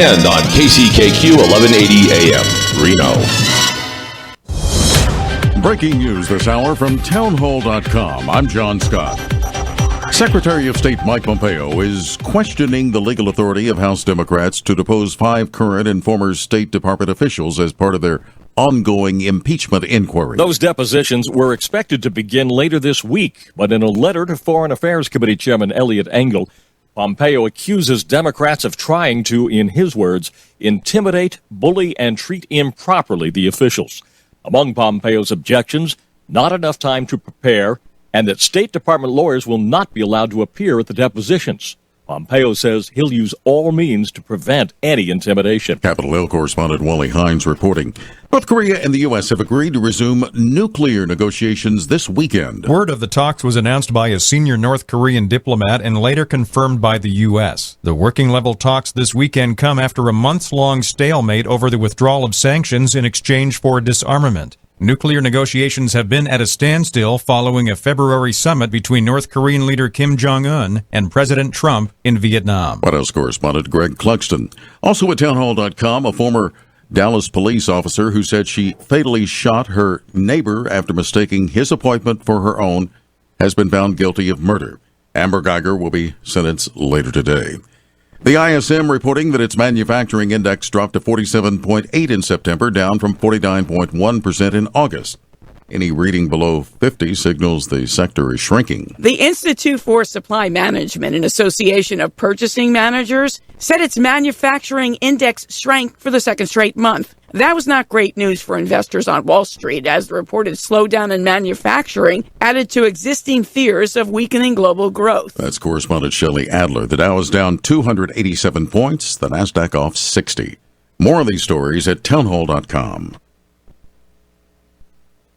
and on KCKQ 1180 AM, Reno. Breaking news this hour from townhall.com. I'm John Scott. Secretary of State Mike Pompeo is questioning the legal authority of House Democrats to depose 5 current and former State Department officials as part of their ongoing impeachment inquiry. Those depositions were expected to begin later this week, but in a letter to Foreign Affairs Committee Chairman Eliot Engel, Pompeo accuses Democrats of trying to, in his words, intimidate, bully, and treat improperly the officials. Among Pompeo's objections, not enough time to prepare, and that State Department lawyers will not be allowed to appear at the depositions. Pompeo says he'll use all means to prevent any intimidation. Capitol Hill correspondent Wally Hines reporting. North Korea and the U.S. have agreed to resume nuclear negotiations this weekend. Word of the talks was announced by a senior North Korean diplomat and later confirmed by the U.S. The working-level talks this weekend come after a months-long stalemate over the withdrawal of sanctions in exchange for disarmament. Nuclear negotiations have been at a standstill following a February summit between North Korean leader Kim Jong-un and President Trump in Vietnam. White House correspondent Greg Clugston. Also at townhall.com, a former Dallas police officer who said she fatally shot her neighbor after mistaking his appointment for her own has been found guilty of murder. Amber Geiger will be sentenced later today. The ISM reporting that its manufacturing index dropped to 47.8 in September, down from 49.1% in August. Any reading below 50 signals the sector is shrinking. The Institute for Supply Management, an association of purchasing managers, said its manufacturing index shrank for the second straight month. That was not great news for investors on Wall Street, as the reported slowdown in manufacturing added to existing fears of weakening global growth. That's correspondent Shelley Adler. The Dow is down 287 points, the Nasdaq off 60. More of these stories at townhall.com.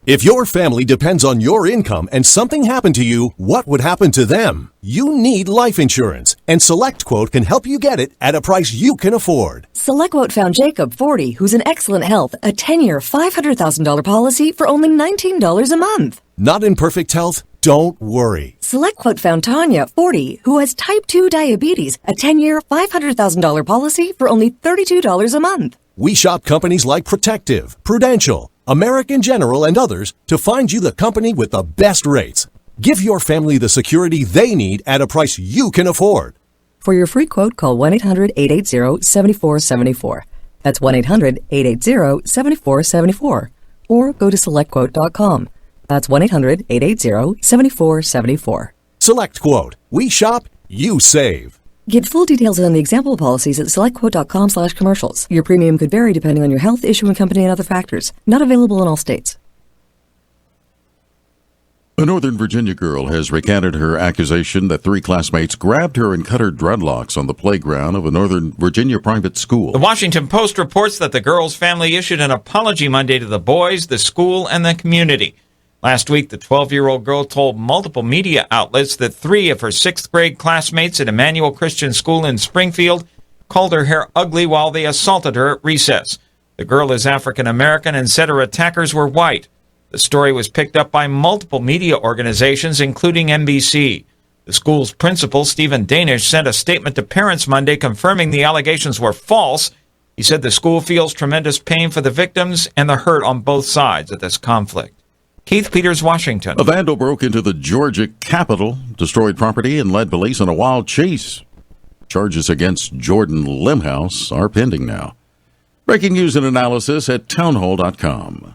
If your family depends on your income and something happened to you, what would happen to them? You need life insurance, and SelectQuote can help you get it at a price you can afford. SelectQuote found Jacob, 40, who's in excellent health, a 10-year, $500,000 policy for only $19 a month. Not in perfect health? Don't worry. SelectQuote found Tanya, 40, who has type 2 diabetes, a 10-year, $500,000 policy for only $32 a month. We shop companies like Protective, Prudential, American General, and others to find you the company with the best rates. Give your family the security they need at a price you can afford. For your free quote, call 1-800-880-7474. That's 1-800-880-7474. Or go to SelectQuote.com. That's 1-800-880-7474. SelectQuote. We shop, you save. Get full details on the example policies at SelectQuote.com/commercials. Your premium could vary depending on your health, issuing company, and other factors. Not available in all states. A Northern Virginia girl has recanted her accusation that 3 classmates grabbed her and cut her dreadlocks on the playground of a Northern Virginia private school. The Washington Post reports that the girl's family issued an apology Monday to the boys, the school, and the community. Last week, the 12-year-old girl told multiple media outlets that 3 of her 6th grade classmates at Emmanuel Christian School in Springfield called her hair ugly while they assaulted her at recess. The girl is African American and said her attackers were white. The story was picked up by multiple media organizations, including NBC. The school's principal, Stephen Danish, sent a statement to parents Monday confirming the allegations were false. He said the school feels tremendous pain for the victims and the hurt on both sides of this conflict. Keith Peters, Washington. A vandal broke into the Georgia Capitol, destroyed property, and led police on a wild chase. Charges against Jordan Limhouse are pending now. Breaking news and analysis at townhall.com.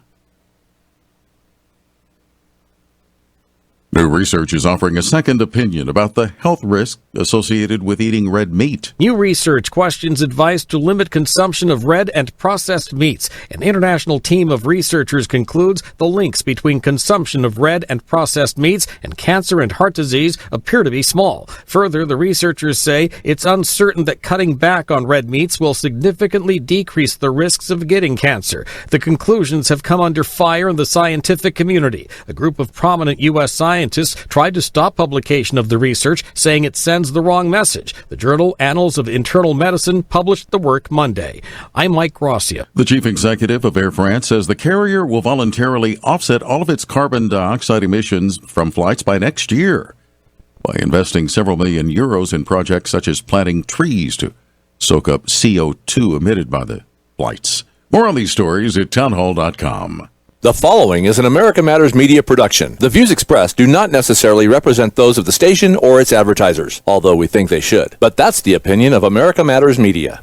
New research is offering a second opinion about the health risk associated with eating red meat. New research questions advice to limit consumption of red and processed meats. An international team of researchers concludes the links between consumption of red and processed meats and cancer and heart disease appear to be small. Further, the researchers say it's uncertain that cutting back on red meats will significantly decrease the risks of getting cancer. The conclusions have come under fire in the scientific community. A group of prominent U.S. scientists tried to stop publication of the research, saying it sends the wrong message. The journal Annals of Internal Medicine published the work Monday. I'm Mike Gracia. The chief executive of Air France says the carrier will voluntarily offset all of its carbon dioxide emissions from flights by next year by investing several million euros in projects such as planting trees to soak up CO2 emitted by the flights. More on these stories at townhall.com. The following is an America Matters media production. The views expressed do not necessarily represent those of the station or its advertisers, although we think they should. But that's the opinion of America Matters Media.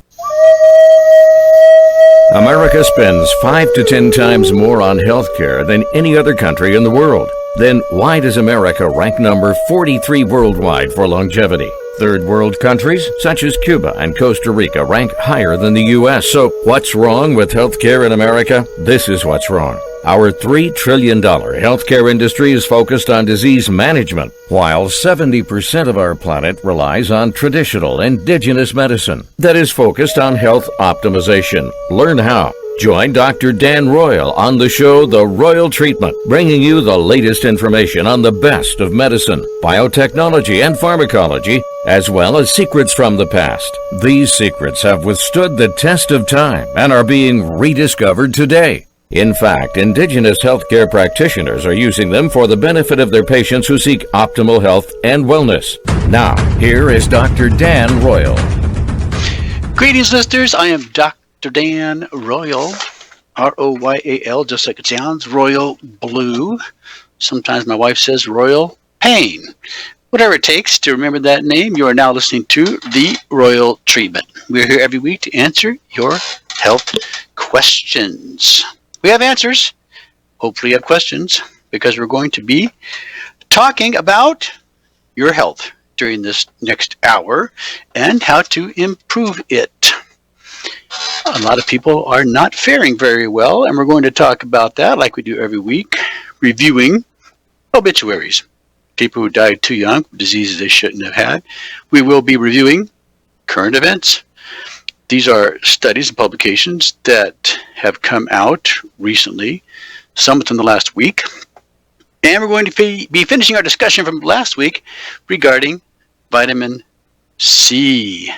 America spends 5 to 10 times more on health care than any other country in the world. Then why does America rank number 43 worldwide for longevity? Third world countries, such as Cuba and Costa Rica, rank higher than the U.S. So what's wrong with health care in America? This is what's wrong. Our $3 trillion healthcare industry is focused on disease management, while 70% of our planet relies on traditional indigenous medicine that is focused on health optimization. Learn how. Join Dr. Dan Royal on the show The Royal Treatment, bringing you the latest information on the best of medicine, biotechnology, and pharmacology, as well as secrets from the past. These secrets have withstood the test of time and are being rediscovered today. In fact, indigenous healthcare practitioners are using them for the benefit of their patients who seek optimal health and wellness. Now, here is Dr. Dan Royal. Greetings, listeners. I am Dr. Dan Royal, R-O-Y-A-L, just like it sounds, Royal Blue. Sometimes my wife says Royal Pain. Whatever it takes to remember that name, you are now listening to The Royal Treatment. We're here every week to answer your health questions. We have answers. Hopefully you have questions, because we're going to be talking about your health during this next hour and how to improve it. A lot of people are not faring very well, and we're going to talk about that like we do every week, reviewing obituaries. People who died too young, diseases they shouldn't have had. We will be reviewing current events. These are studies and publications that have come out recently, some within the last week. And we're going to be finishing our discussion from last week regarding vitamin C.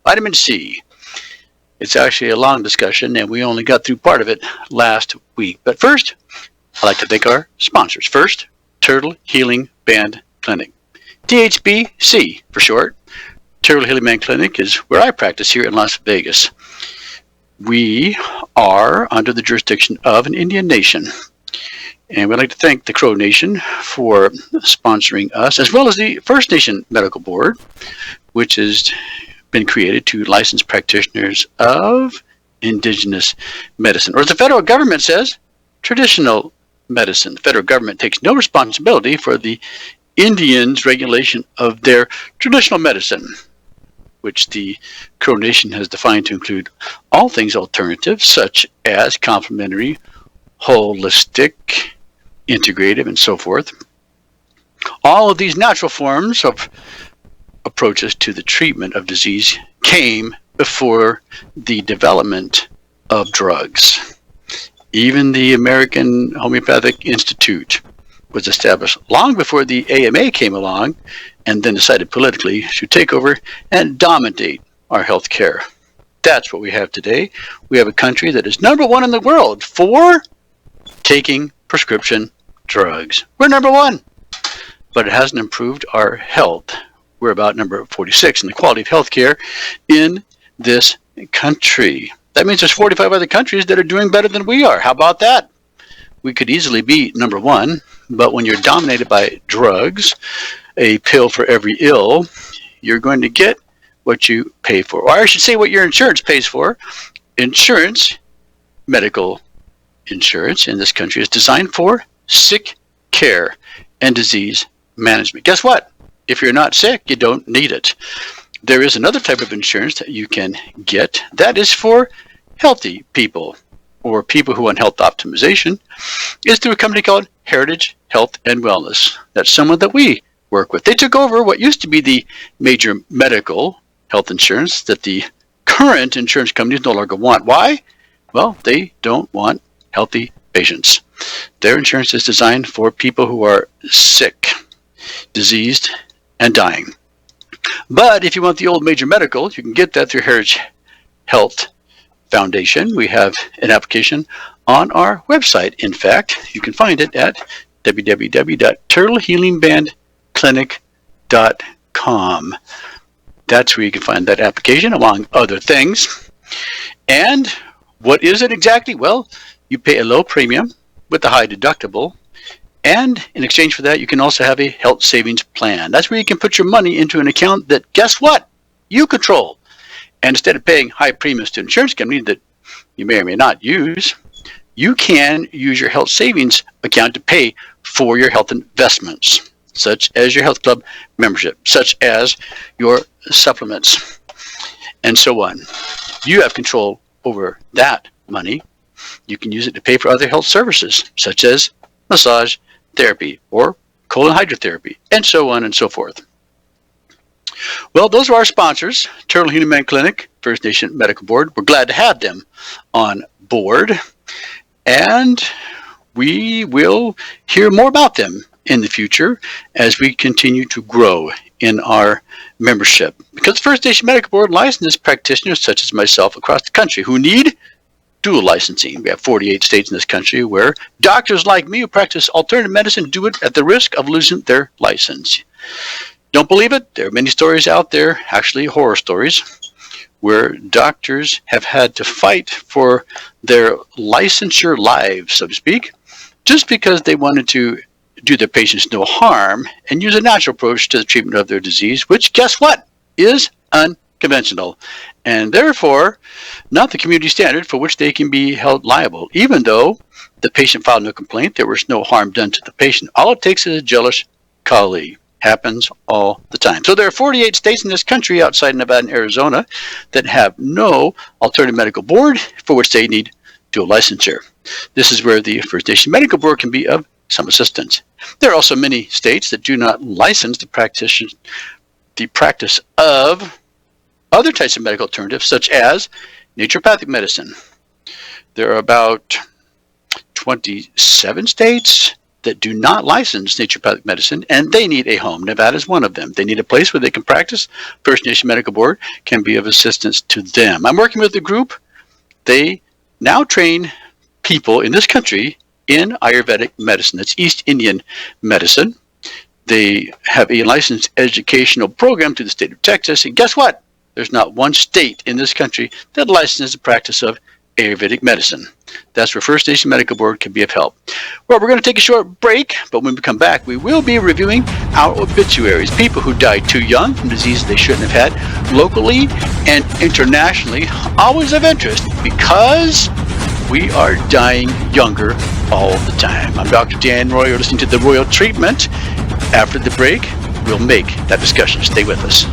Vitamin C. It's actually a long discussion, and we only got through part of it last week. But first, I'd like to thank our sponsors. First, Turtle Healing Band Clinic. THBC for short. Turtle Healing Band Clinic is where I practice here in Las Vegas. We are under the jurisdiction of an Indian nation. And we'd like to thank the Crow Nation for sponsoring us, as well as the First Nation Medical Board, which has been created to license practitioners of indigenous medicine. Or as the federal government says, traditional medicine. The federal government takes no responsibility for the Indians' regulation of their traditional medicine, which the Crow Nation has defined to include all things alternative, such as complementary, holistic, integrative, and so forth. All of these natural forms of approaches to the treatment of disease came before the development of drugs. Even the American Homeopathic Institute was established long before the AMA came along, and then decided politically to take over and dominate our health care. That's what we have today. We have a country that is #1 in the world for taking prescription drugs. We're #1, but it hasn't improved our health. We're about number 46 in the quality of health care in this country. That means there's 45 other countries that are doing better than we are. How about that? We could easily be #1, but when you're dominated by drugs, a pill for every ill, you're going to get what you pay for. Or I should say what your insurance pays for. Insurance, medical insurance in this country, is designed for sick care and disease management. Guess what? If you're not sick, you don't need it. There is another type of insurance that you can get that is for healthy people, or people who want health optimization. Is through a company called Heritage Health and Wellness. That's someone that we work with. They took over what used to be the major medical health insurance that the current insurance companies no longer want. Why? Well, they don't want healthy patients. Their insurance is designed for people who are sick, diseased, and dying. But if you want the old major medical, you can get that through Heritage Health Foundation. We have an application on our website. In fact, you can find it at www.turtlehealingbandclinic.com. That's where you can find that application, among other things. And what is it exactly? Well, you pay a low premium with a high deductible. And in exchange for that, you can also have a health savings plan. That's where you can put your money into an account that, guess what? You control. And instead of paying high premiums to an insurance company that you may or may not use, you can use your health savings account to pay for your health investments, such as your health club membership, such as your supplements, and so on. You have control over that money. You can use it to pay for other health services, such as massage therapy or colon hydrotherapy, and so on and so forth. Well, those are our sponsors, Turtle Human Clinic, First Nation Medical Board. We're glad to have them on board, and we will hear more about them in the future as we continue to grow in our membership. Because First Nation Medical Board licenses practitioners such as myself across the country who need dual licensing. We have 48 states in this country where doctors like me who practice alternative medicine do it at the risk of losing their license. Don't believe it? There are many stories out there, actually horror stories, where doctors have had to fight for their licensure lives, so to speak, just because they wanted to do their patients no harm and use a natural approach to the treatment of their disease, which, guess what, is unconventional, and therefore not the community standard for which they can be held liable. Even though the patient filed no complaint, there was no harm done to the patient. All it takes is a jealous colleague. Happens all the time. So there are 48 states in this country outside Nevada and Arizona that have no alternative medical board for which they need dual licensure. This is where the First Nation Medical Board can be of some assistance. There are also many states that do not license the practice of other types of medical alternatives, such as naturopathic medicine. There are about 27 states that do not license naturopathic medicine, and they need a home. Nevada is one of them. They need a place where they can practice. First Nation Medical Board can be of assistance to them. I'm working with a group. They now train people in this country in Ayurvedic medicine. That's East Indian medicine. They have a licensed educational program through the state of Texas, and guess what? There's not one state in this country that licenses the practice of Ayurvedic medicine. That's where First Nation Medical Board can be of help. Well, we're going to take a short break, but when we come back, we will be reviewing our obituaries. People who died too young from diseases they shouldn't have had, locally and internationally, always of interest because we are dying younger all the time. I'm Dr. Dan Roy. You're listening to The Royal Treatment. After the break, we'll make that discussion. Stay with us.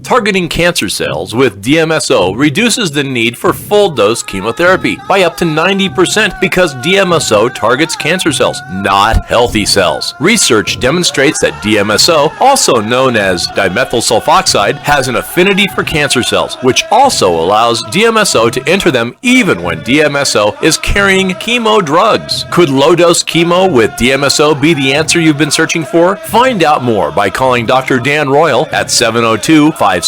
Targeting cancer cells with DMSO reduces the need for full-dose chemotherapy by up to 90% because DMSO targets cancer cells, not healthy cells. Research demonstrates that DMSO, also known as dimethyl sulfoxide, has an affinity for cancer cells, which also allows DMSO to enter them even when DMSO is carrying chemo drugs. Could low-dose chemo with DMSO be the answer you've been searching for? Find out more by calling Dr. Dan Royal at 702-562-1454.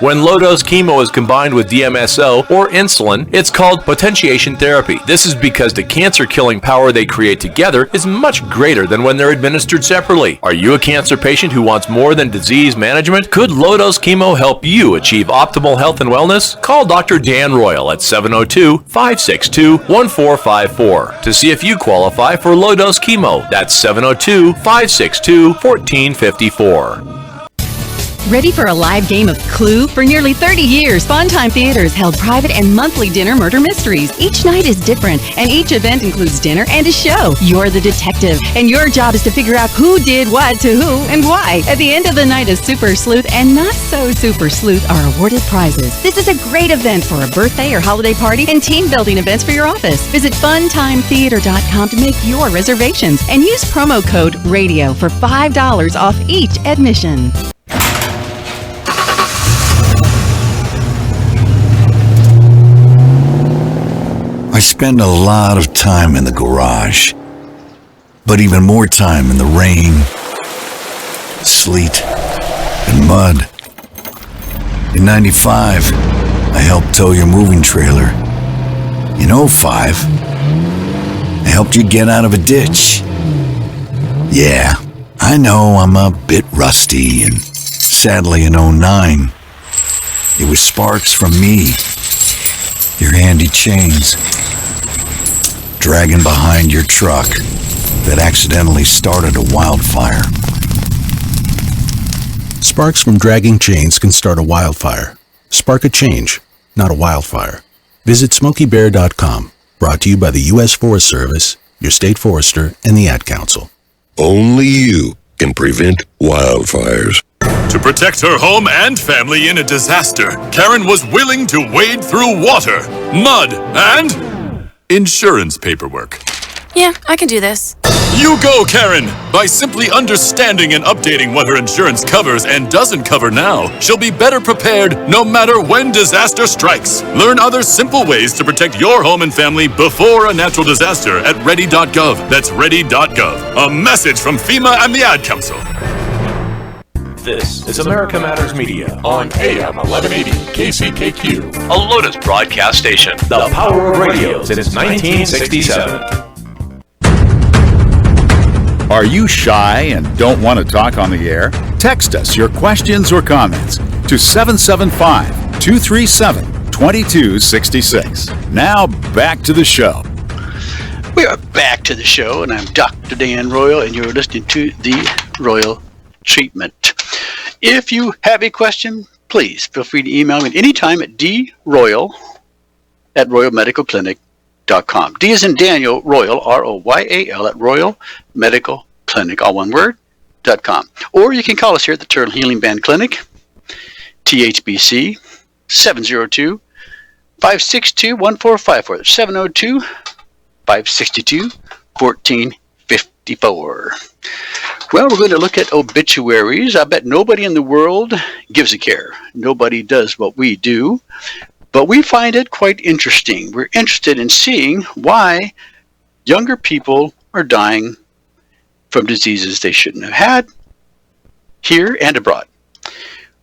When low-dose chemo is combined with DMSO or insulin, it's called potentiation therapy. This is because the cancer-killing power they create together is much greater than when they're administered separately. Are you a cancer patient who wants more than disease management? Could low-dose chemo help you achieve optimal health and wellness? Call Dr. Dan Royal at 702-562-1454 to see if you qualify for low-dose chemo. That's 702-562-1454. Ready for a live game of Clue? For nearly 30 years, Funtime Theaters held private and monthly dinner murder mysteries. Each night is different, and each event includes dinner and a show. You're the detective, and your job is to figure out who did what to who and why. At the end of the night, a super sleuth and not so super sleuth are awarded prizes. This is a great event for a birthday or holiday party and team-building events for your office. Visit funtimetheater.com to make your reservations and use promo code RADIO for $5 off each admission. I spend a lot of time in the garage, but even more time in the rain, sleet, and mud. In 95, I helped tow your moving trailer. In 05, I helped you get out of a ditch. Yeah, I know I'm a bit rusty, and sadly in '09, it was sparks from me, your handy chains, dragging behind your truck that accidentally started a wildfire. Sparks from dragging chains can start a wildfire. Spark a change, not a wildfire. Visit SmokeyBear.com. Brought to you by the U.S. Forest Service, your state forester, and the Ad Council. Only you can prevent wildfires. To protect her home and family in a disaster, Karen was willing to wade through water, mud, and insurance paperwork. Yeah, I can do this. You go, Karen! By simply understanding and updating what her insurance covers and doesn't cover now, she'll be better prepared no matter when disaster strikes. Learn other simple ways to protect your home and family before a natural disaster at ready.gov. That's ready.gov. A message from FEMA and the Ad Council. This is America Matters Media on AM 1180 KCKQ. a Lotus broadcast station. The power of radio since 1967. Are you shy and don't want to talk on the air? Text us your questions or comments to 775-237-2266. Now back to the show. We are back to the show, and I'm Dr. Dan Royal, and you're listening to the Royal Treatment. If you have a question, please feel free to email me anytime at droyal@royalmedicalclinic.com. D as in Daniel, Royal, R-O-Y-A-L, at Royal Medical Clinic, all one word, .com. Or you can call us here at the Turtle Healing Band Clinic, THBC, 702-562-1454. 702-562-1454. Well, we're going to look at obituaries. I bet nobody in the world gives a care. Nobody does what we do. But we find it quite interesting. We're interested in seeing why younger people are dying from diseases they shouldn't have had, here and abroad.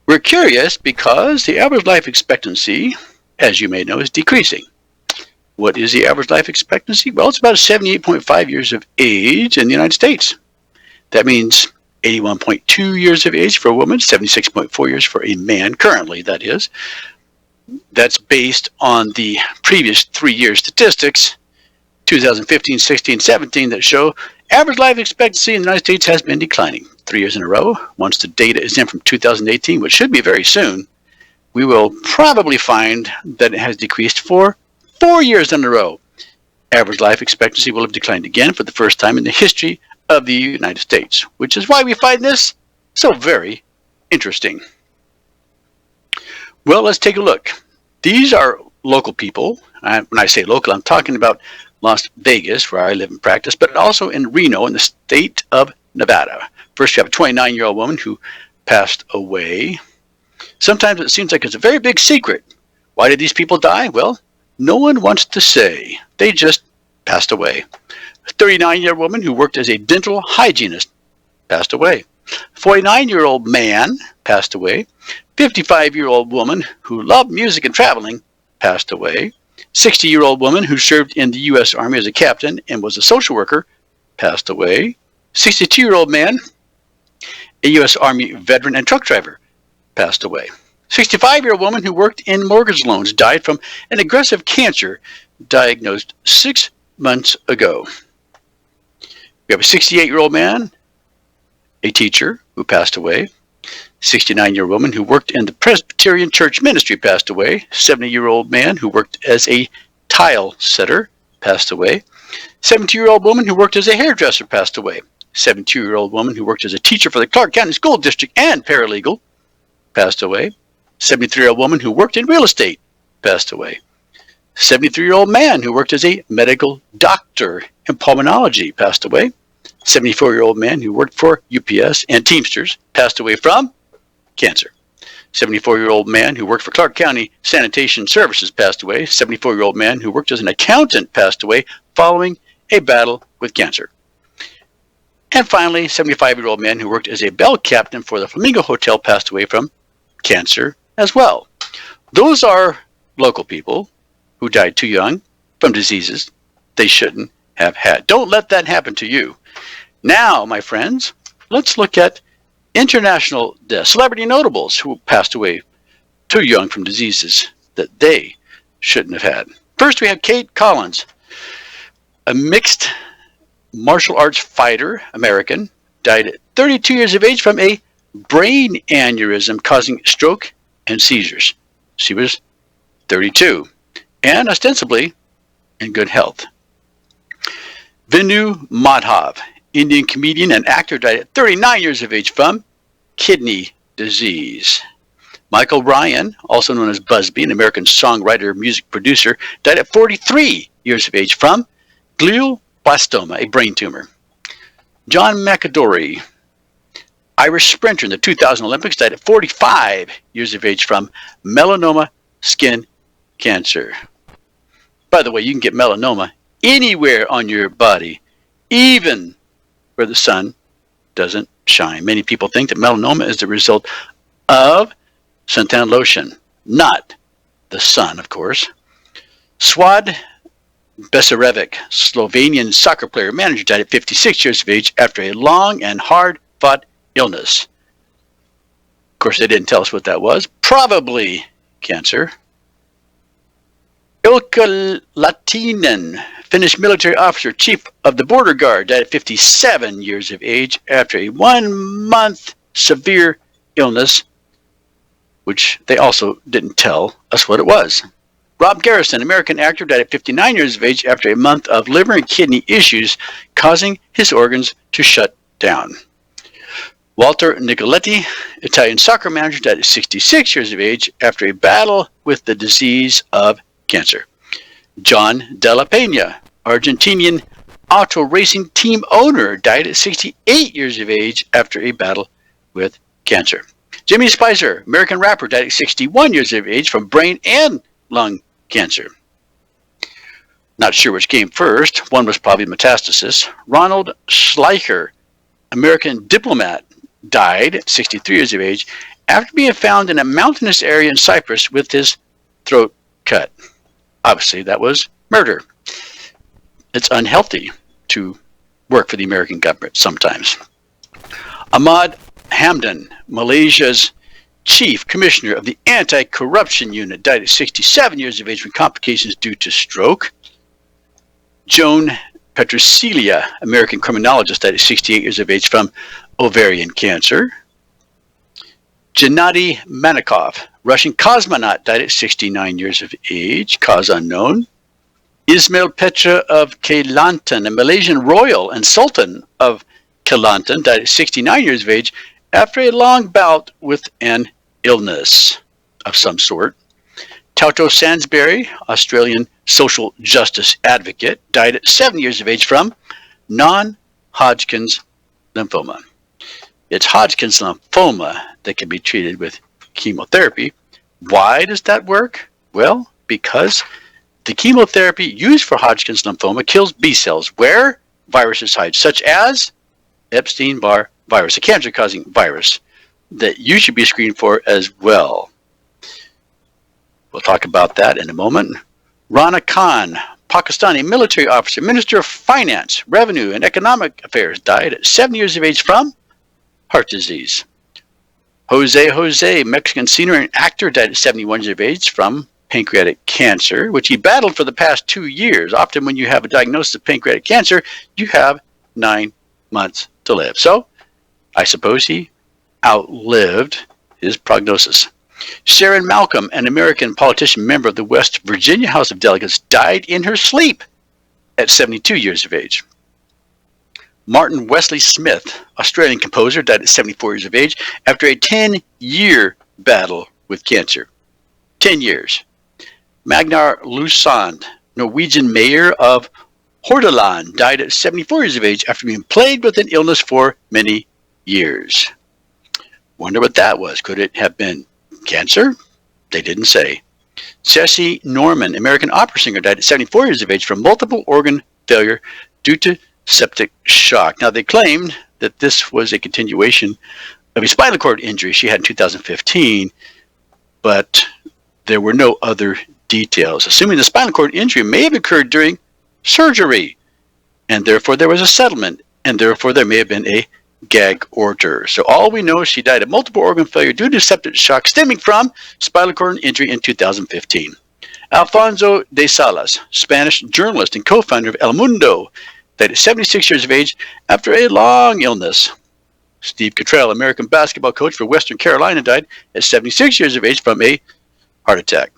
We're curious because the average life expectancy, as you may know, is decreasing. What is the average life expectancy? Well, it's about 78.5 years of age in the United States. That means 81.2 years of age for a woman, 76.4 years for a man, currently, that is. That's based on the previous 3-year statistics, 2015, 16, 17, that show average life expectancy in the United States has been declining 3 years in a row. Once the data is in from 2018, which should be very soon, we will probably find that it has decreased for 4 years in a row. Average life expectancy will have declined again for the first time in the history of the United States, which is why we find this so very interesting. Well, let's take a look. These are local people. When I say local, I'm talking about Las Vegas, where I live and practice, but also in Reno in the state of Nevada. First, you have a 29-year-old woman who passed away. Sometimes it seems like it's a very big secret. Why did these people die? Well, no one wants to say. They just passed away. A 39-year-old woman who worked as a dental hygienist passed away. A 49-year-old man passed away. 55-year-old woman who loved music and traveling passed away. 60-year-old woman who served in the U.S. Army as a captain and was a social worker passed away. 62-year-old man, a U.S. Army veteran and truck driver, passed away. 65-year-old woman who worked in mortgage loans died from an aggressive cancer diagnosed 6 months ago. We have a 68-year-old man, a teacher, who passed away. 69-year-old woman who worked in the Presbyterian Church ministry passed away. 70-year-old man who worked as a tile setter passed away. 72-year-old woman who worked as a hairdresser passed away. 72-year-old woman who worked as a teacher for the Clark County School District and paralegal passed away. 73-year-old woman who worked in real estate passed away. 73-year-old man who worked as a medical doctor in pulmonology passed away. 74-year-old man who worked for UPS and Teamsters passed away from cancer. 74-year-old man who worked for Clark County Sanitation Services passed away. 74-year-old man who worked as an accountant passed away following a battle with cancer. And finally, 75-year-old man who worked as a bell captain for the Flamingo Hotel passed away from cancer as well. Those are local people who died too young from diseases they shouldn't have had. Don't let that happen to you. Now, my friends, let's look at international deaths, celebrity notables who passed away too young from diseases that they shouldn't have had. First, we have Kate Collins, a mixed martial arts fighter, American, died at 32 years of age from a brain aneurysm causing stroke and seizures. She was 32 and ostensibly in good health. Vinu Madhav, Indian comedian and actor, died at 39 years of age from kidney disease. Michael Ryan, also known as Busby, an American songwriter, music producer, died at 43 years of age from glioblastoma, a brain tumor. John McAdory, Irish sprinter in the 2000 Olympics, died at 45 years of age from melanoma skin cancer. By the way, you can get melanoma anywhere on your body, even where the sun doesn't shine. Many people think that melanoma is the result of suntan lotion, not the sun, of course. Swad Besarevic, Slovenian soccer player, manager, died at 56 years of age after a long and hard-fought illness. Of course, they didn't tell us what that was. Probably cancer. Ilkka Latinen, Finnish military officer, chief of the border guard, died at 57 years of age after a 1-month severe illness, which they also didn't tell us what it was. Rob Garrison, American actor, died at 59 years of age after a month of liver and kidney issues causing his organs to shut down. Walter Nicoletti, Italian soccer manager, died at 66 years of age after a battle with the disease of cancer. John Della Pena, Argentinian auto racing team owner, died at 68 years of age after a battle with cancer. Jimmy Spicer, American rapper, died at 61 years of age from brain and lung cancer. Not sure which came first. One was probably metastasis. Ronald Schleicher, American diplomat, died at 63 years of age after being found in a mountainous area in Cyprus with his throat cut. Obviously, that was murder. It's unhealthy to work for the American government sometimes. Ahmad Hamdan, Malaysia's chief commissioner of the anti-corruption unit, died at 67 years of age from complications due to stroke. Joan Petrocelia, American criminologist, died at 68 years of age from ovarian cancer. Gennady Manikov, Russian cosmonaut, died at 69 years of age, cause unknown. Ismail Petra of Kelantan, a Malaysian royal and sultan of Kelantan, died at 69 years of age after a long bout with an illness of some sort. Tauto Sansbury, Australian social justice advocate, died at 7 years of age from non-Hodgkin's lymphoma. It's Hodgkin's lymphoma that can be treated with chemotherapy. Why does that work? Well, because the chemotherapy used for Hodgkin's lymphoma kills B cells where viruses hide, such as Epstein-Barr virus, a cancer-causing virus that you should be screened for as well. We'll talk about that in a moment. Rana Khan, Pakistani military officer, Minister of Finance, Revenue, and Economic Affairs, died at 7 years of age from heart disease. Jose, Mexican singer and actor, died at 71 years of age from pancreatic cancer, which he battled for the past 2 years. Often when you have a diagnosis of pancreatic cancer, you have 9 months to live. So, I suppose he outlived his prognosis. Sharon Malcolm, an American politician, member of the West Virginia House of Delegates, died in her sleep at 72 years of age. Martin Wesley Smith, Australian composer, died at 74 years of age after a 10-year battle with cancer. 10 years. Magnar Lusand, Norwegian mayor of Hordaland, died at 74 years of age after being plagued with an illness for many years. Wonder what that was. Could it have been cancer? They didn't say. Ceci Norman, American opera singer, died at 74 years of age from multiple organ failure due to septic shock. Now, they claimed that this was a continuation of a spinal cord injury she had in 2015, but there were no other details, assuming the spinal cord injury may have occurred during surgery, and therefore there was a settlement, and therefore there may have been a gag order. So all we know is she died of multiple organ failure due to septic shock stemming from spinal cord injury in 2015. Alfonso de Salas, Spanish journalist and co-founder of El Mundo, died at 76 years of age after a long illness. Steve Cottrell, American basketball coach for Western Carolina, died at 76 years of age from a heart attack.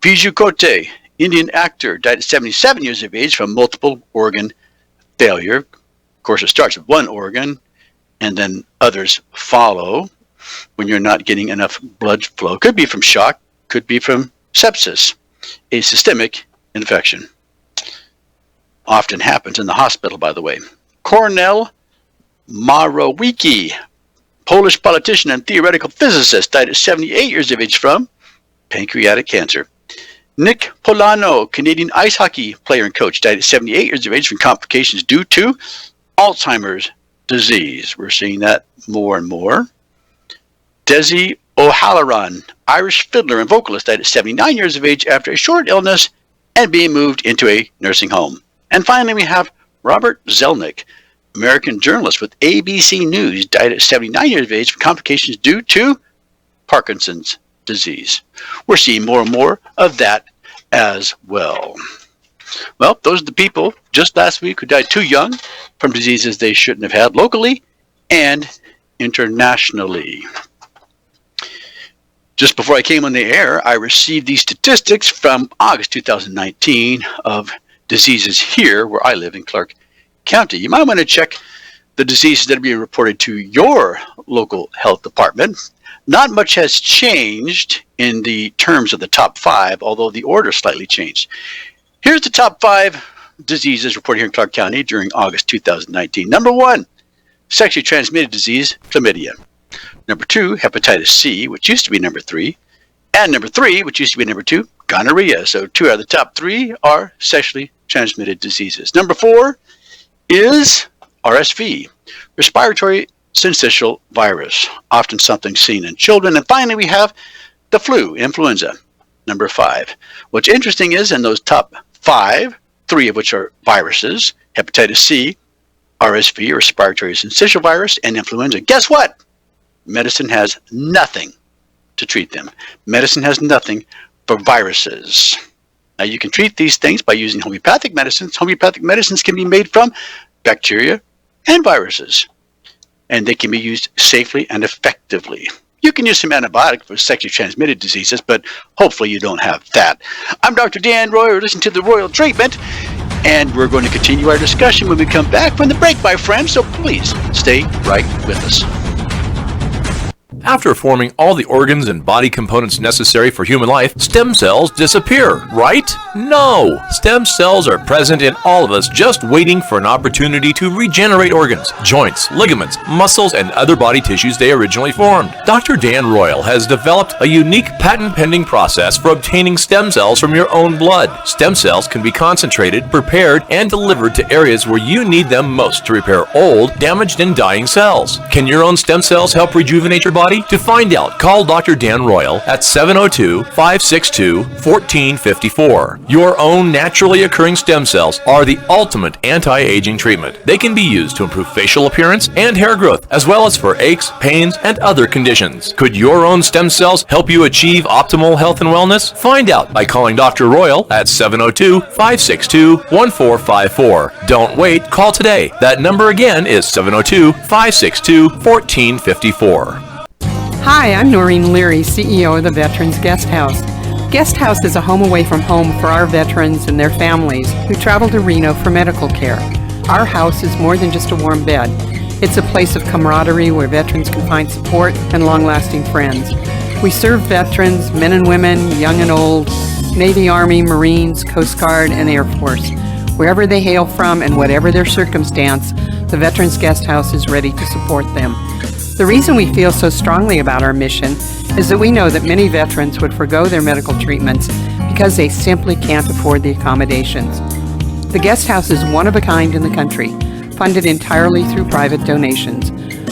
Bijou Cote, Indian actor, died at 77 years of age from multiple organ failure. Of course, it starts with one organ, and then others follow when you're not getting enough blood flow. Could be from shock, could be from sepsis, a systemic infection. Often happens in the hospital, by the way. Kornel Morawiecki, Polish politician and theoretical physicist, died at 78 years of age from pancreatic cancer. Nick Polano, Canadian ice hockey player and coach, died at 78 years of age from complications due to Alzheimer's disease. We're seeing that more and more. Desi O'Halloran, Irish fiddler and vocalist, died at 79 years of age after a short illness and being moved into a nursing home. And finally, we have Robert Zelnick, American journalist with ABC News, died at 79 years of age from complications due to Parkinson's disease. We're seeing more and more of that as well. Well, those are the people just last week who died too young from diseases they shouldn't have had locally and internationally. Just before I came on the air, I received these statistics from August 2019 of diseases here where I live in Clark County. You might want to check the diseases that are being reported to your local health department. Not much has changed in the terms of the top 5, although the order slightly changed. Here's the top 5 diseases reported here in Clark County during August 2019. Number 1, sexually transmitted disease, chlamydia. Number 2, hepatitis C, which used to be number 3. And number 3, which used to be number 2, gonorrhea. So 2 out of the top 3 are sexually transmitted diseases. Number 4 is RSV, respiratory syncytial virus, often something seen in children. And finally, we have the flu, influenza, number 5. What's interesting is in those top 5, 3 of which are viruses, hepatitis C, RSV, respiratory syncytial virus, and influenza. Guess what? Medicine has nothing to treat them. Medicine has nothing for viruses. Now, you can treat these things by using homeopathic medicines. Homeopathic medicines can be made from bacteria and viruses, and they can be used safely and effectively. You can use some antibiotic for sexually transmitted diseases, but hopefully you don't have that. I'm Dr. Dan Royer. Listen to The Royal Treatment, and we're going to continue our discussion when we come back from the break, my friends, so please stay right with us. After forming all the organs and body components necessary for human life, stem cells disappear, right? No! Stem cells are present in all of us, just waiting for an opportunity to regenerate organs, joints, ligaments, muscles, and other body tissues they originally formed. Dr. Dan Royal has developed a unique patent-pending process for obtaining stem cells from your own blood. Stem cells can be concentrated, prepared, and delivered to areas where you need them most to repair old, damaged, and dying cells. Can your own stem cells help rejuvenate your body? To find out, call Dr. Dan Royal at 702-562-1454. Your own naturally occurring stem cells are the ultimate anti-aging treatment. They can be used to improve facial appearance and hair growth, as well as for aches, pains, and other conditions. Could your own stem cells help you achieve optimal health and wellness? Find out by calling Dr. Royal at 702-562-1454. Don't wait, call today. That number again is 702-562-1454. Hi, I'm Noreen Leary, CEO of the Veterans Guest House. Guest House is a home away from home for our veterans and their families who travel to Reno for medical care. Our house is more than just a warm bed. It's a place of camaraderie where veterans can find support and long-lasting friends. We serve veterans, men and women, young and old, Navy, Army, Marines, Coast Guard, and Air Force. Wherever they hail from and whatever their circumstance, the Veterans Guest House is ready to support them. The reason we feel so strongly about our mission is that we know that many veterans would forgo their medical treatments because they simply can't afford the accommodations. The guest house is one of a kind in the country, funded entirely through private donations.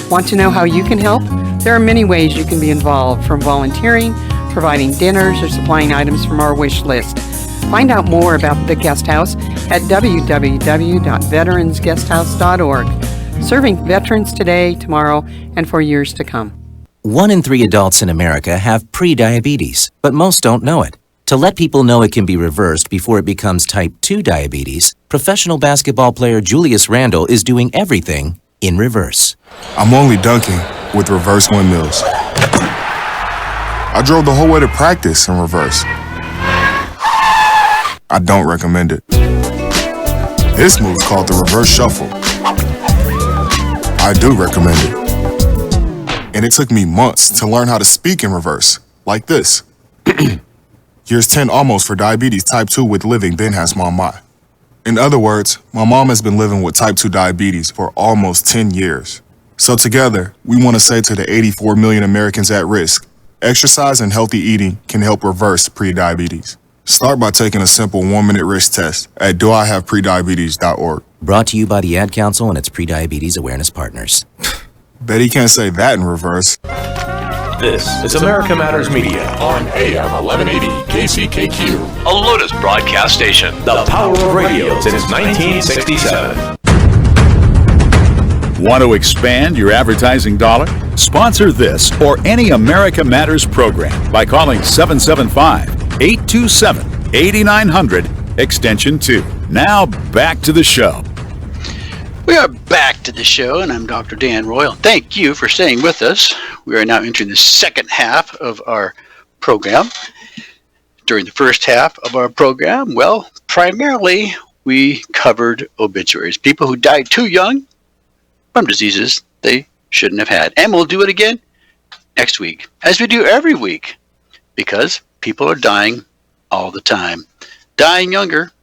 Want to know how you can help? There are many ways you can be involved, from volunteering, providing dinners, or supplying items from our wish list. Find out more about the guest house at www.veteransguesthouse.org. serving veterans today, tomorrow, and for years to come. 1 in 3 adults in America have pre-diabetes, but most don't know it. To let people know it can be reversed before it becomes type 2 diabetes, professional basketball player Julius Randle is doing everything in reverse. I'm only dunking with reverse windmills. I drove the whole way to practice in reverse. I don't recommend it. This move's called the reverse shuffle. I do recommend it. And it took me months to learn how to speak in reverse, like this. Here's 10 almost for diabetes type 2 with living Ben has mom my. In other words, my mom has been living with type 2 diabetes for almost 10 years. So together, we want to say to the 84 million Americans at risk, exercise and healthy eating can help reverse prediabetes. Start by taking a simple 1-minute risk test at doihaveprediabetes.org. Brought to you by the Ad Council and its pre-diabetes awareness partners. Bet he can't say that in reverse. This is America Matters Media on AM 1180 KCKQ, a Lotus broadcast station, the power of radio since 1967. Want to expand your advertising dollar? Sponsor this or any America Matters program by calling 775-827-8900, extension 2. Now back to the show. We are back to the show, and I'm Dr. Dan Royal. Thank you for staying with us. We are now entering the second half of our program. During the first half of our program, well, primarily we covered obituaries. People who died too young from diseases they shouldn't have had. And we'll do it again next week, as we do every week, because people are dying all the time. Dying younger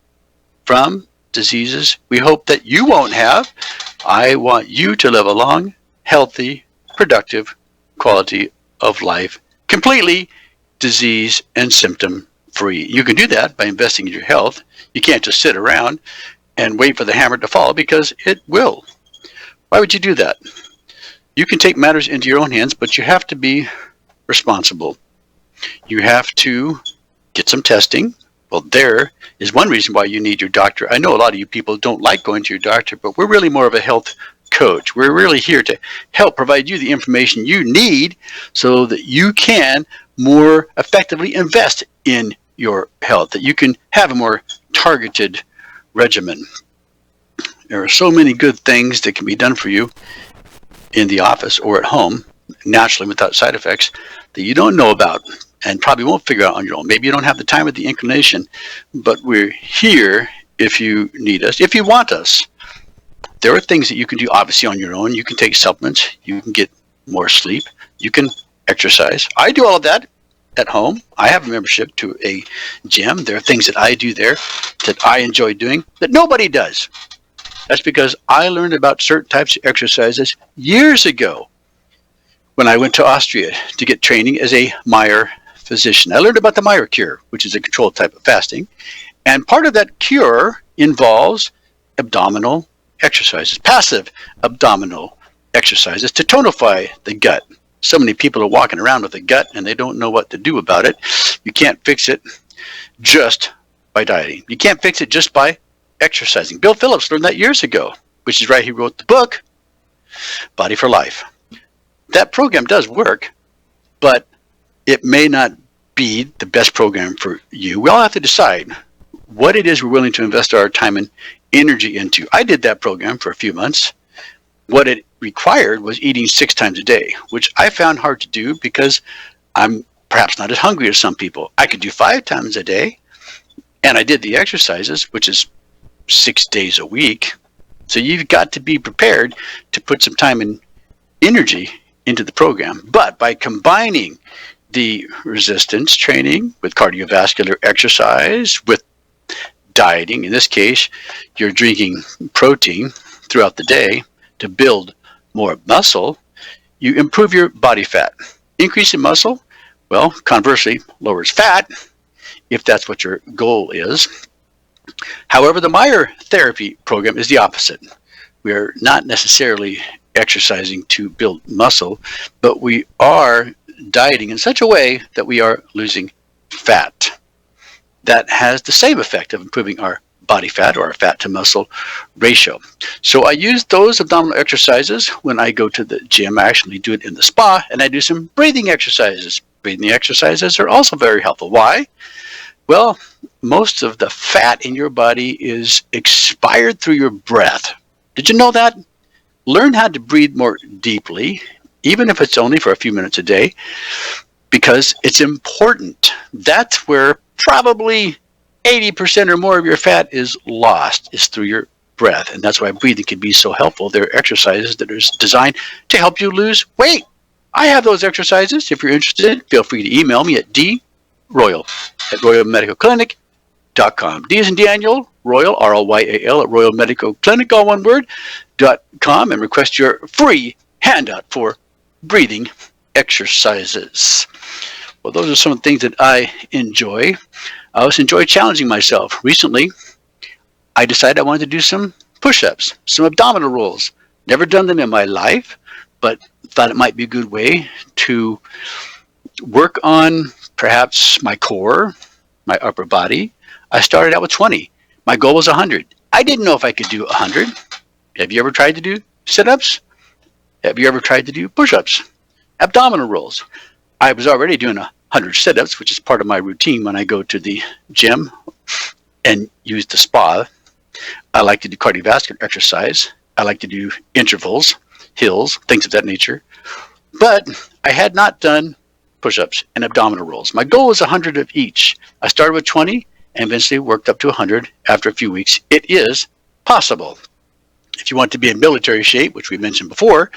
from diseases we hope that you won't have. I want you to live a long, healthy, productive quality of life, completely disease and symptom free. You can do that by investing in your health. You can't just sit around and wait for the hammer to fall, because it will. Why would you do that? You can take matters into your own hands, but you have to be responsible. You have to get some testing. Well, there is one reason why you need your doctor. I know a lot of you people don't like going to your doctor, but we're really more of a health coach. We're really here to help provide you the information you need so that you can more effectively invest in your health, that you can have a more targeted regimen. There are so many good things that can be done for you in the office or at home, naturally without side effects, that you don't know about and probably won't figure out on your own. Maybe you don't have the time or the inclination, but we're here if you need us, if you want us. There are things that you can do obviously on your own. You can take supplements. You can get more sleep. You can exercise. I do all of that at home. I have a membership to a gym. There are things that I do there that I enjoy doing that nobody does. That's because I learned about certain types of exercises years ago when I went to Austria to get training as a Meyer physician. I learned about the Meyer cure, which is a controlled type of fasting. And part of that cure involves abdominal exercises, passive abdominal exercises to tonify the gut. So many people are walking around with a gut and they don't know what to do about it. You can't fix it just by dieting. You can't fix it just by exercising. Bill Phillips learned that years ago, which is why he wrote the book, Body for Life. That program does work, but it may not be the best program for you. We all have to decide what it is we're willing to invest our time and energy into. I did that program for a few months. What it required was eating 6 times a day, which I found hard to do because I'm perhaps not as hungry as some people. I could do 5 times a day, and I did the exercises, which is 6 days a week. So you've got to be prepared to put some time and energy into the program. But by combining the resistance training with cardiovascular exercise, with dieting, in this case, you're drinking protein throughout the day to build more muscle, you improve your body fat. Increase in muscle, well, conversely, lowers fat, if that's what your goal is. However, the Meyer therapy program is the opposite. We are not necessarily exercising to build muscle, but we are dieting in such a way that we are losing fat. That has the same effect of improving our body fat or fat to muscle ratio. So I use those abdominal exercises when I go to the gym. I actually do it in the spa, and I do some breathing exercises. Breathing exercises are also very helpful. Why? Well, most of the fat in your body is expired through your breath. Did you know that? Learn how to breathe more deeply, even if it's only for a few minutes a day, because it's important. That's where probably 80% or more of your fat is lost, is through your breath. And that's why breathing can be so helpful. There are exercises that are designed to help you lose weight. I have those exercises. If you're interested, feel free to email me at droyal@royalmedicalclinic.com. D as in Daniel, Royal, R-O-Y-A-L, at royalmedicalclinic, all one word, .com, and request your free handout for breathing exercises. Well, those are some of the things that I enjoy. I also enjoy challenging myself. Recently, I decided I wanted to do some push-ups, some abdominal rolls. Never done them in my life, but thought it might be a good way to work on perhaps my core, my upper body. I started out with 20. My goal was 100. I didn't know if I could do 100. Have you ever tried to do sit-ups? Have you ever tried to do push-ups? Abdominal rolls. I was already doing 100 sit-ups, which is part of my routine when I go to the gym and use the spa. I like to do cardiovascular exercise. I like to do intervals, hills, things of that nature. But I had not done push-ups and abdominal rolls. My goal was 100 of each. I started with 20 and eventually worked up to 100 after a few weeks. It is possible. If you want to be in military shape, which we mentioned before,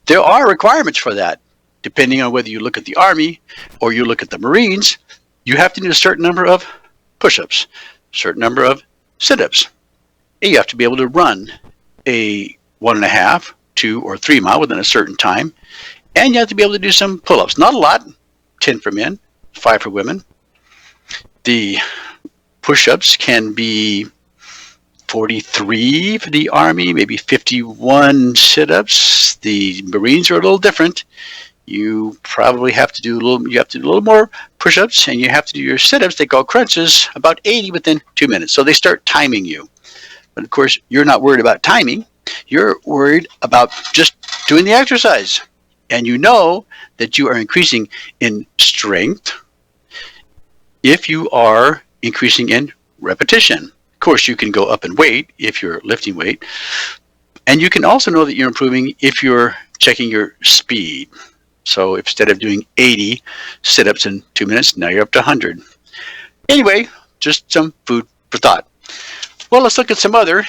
there are requirements for that. Depending on whether you look at the Army or you look at the Marines, you have to do a certain number of push-ups, a certain number of sit-ups. And you have to be able to run a 1.5, 2, or 3 mile within a certain time. And you have to be able to do some pull-ups. Not a lot, 10 for men, 5 for women. The push-ups can be 43 for the Army, maybe 51 sit-ups. The Marines are a little different. You probably have to do a little more push-ups, and you have to do your sit-ups. They call crunches, about 80 within 2 minutes. So they start timing you. But of course, you're not worried about timing. You're worried about just doing the exercise. And you know that you are increasing in strength if you are increasing in repetition. Of course, you can go up in weight if you're lifting weight. And you can also know that you're improving if you're checking your speed. So instead of doing 80 sit-ups in 2 minutes, now you're up to 100. Anyway, just some food for thought. Well, let's look at some other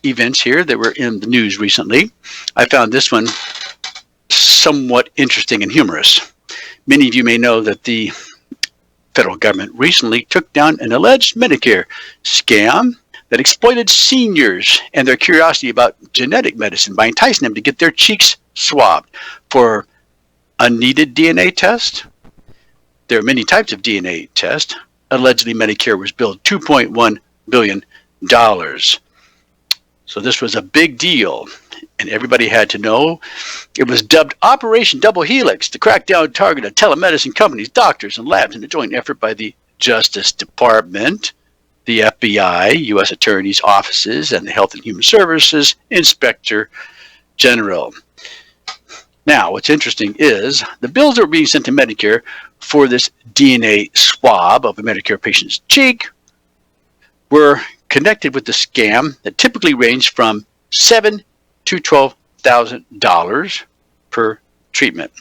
events here that were in the news recently. I found this one somewhat interesting and humorous. Many of you may know that the federal government recently took down an alleged Medicare scam that exploited seniors and their curiosity about genetic medicine by enticing them to get their cheeks swabbed for unneeded DNA test. There are many types of DNA tests. Allegedly, Medicare was billed $2.1 billion. So this was a big deal, and everybody had to know. It was dubbed Operation Double Helix, the crackdown target of telemedicine companies, doctors, and labs in a joint effort by the Justice Department, the FBI, U.S. Attorney's offices, and the Health and Human Services Inspector General. Now, what's interesting is the bills that were being sent to Medicare for this DNA swab of a Medicare patient's cheek were connected with the scam that typically ranged from $7,000 to $12,000 per treatment.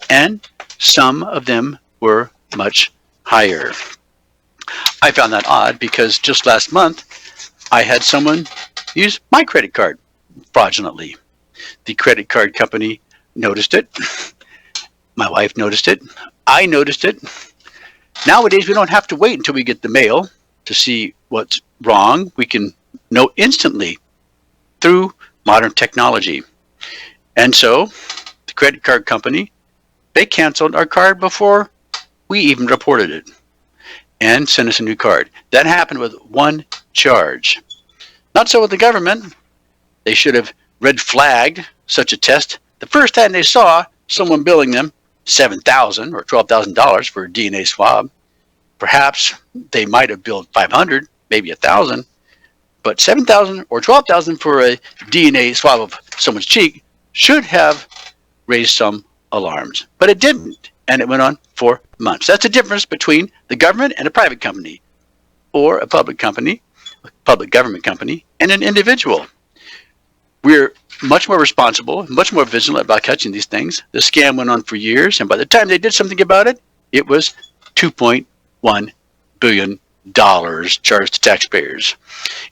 And some of them were much higher. I found that odd because just last month I had someone use my credit card fraudulently. The credit card company noticed it. My wife noticed it. I noticed it. Nowadays we don't have to wait until we get the mail to see what's wrong. We can know instantly through modern technology. And so the credit card company, they canceled our card before we even reported it and sent us a new card. That happened with one charge. Not so with the government. They should have red flagged such a test the first time they saw someone billing them $7,000 or $12,000 for a DNA swab. Perhaps they might have billed $500, maybe $1,000, But $7,000 or $12,000 for a DNA swab of someone's cheek should have raised some alarms. But it didn't, and it went on for months. That's the difference between the government and a private company, or a public company, a public government company, and an individual. We're much more responsible, much more vigilant about catching these things. The scam went on for years, and by the time they did something about it, it was $2.1 billion charged to taxpayers.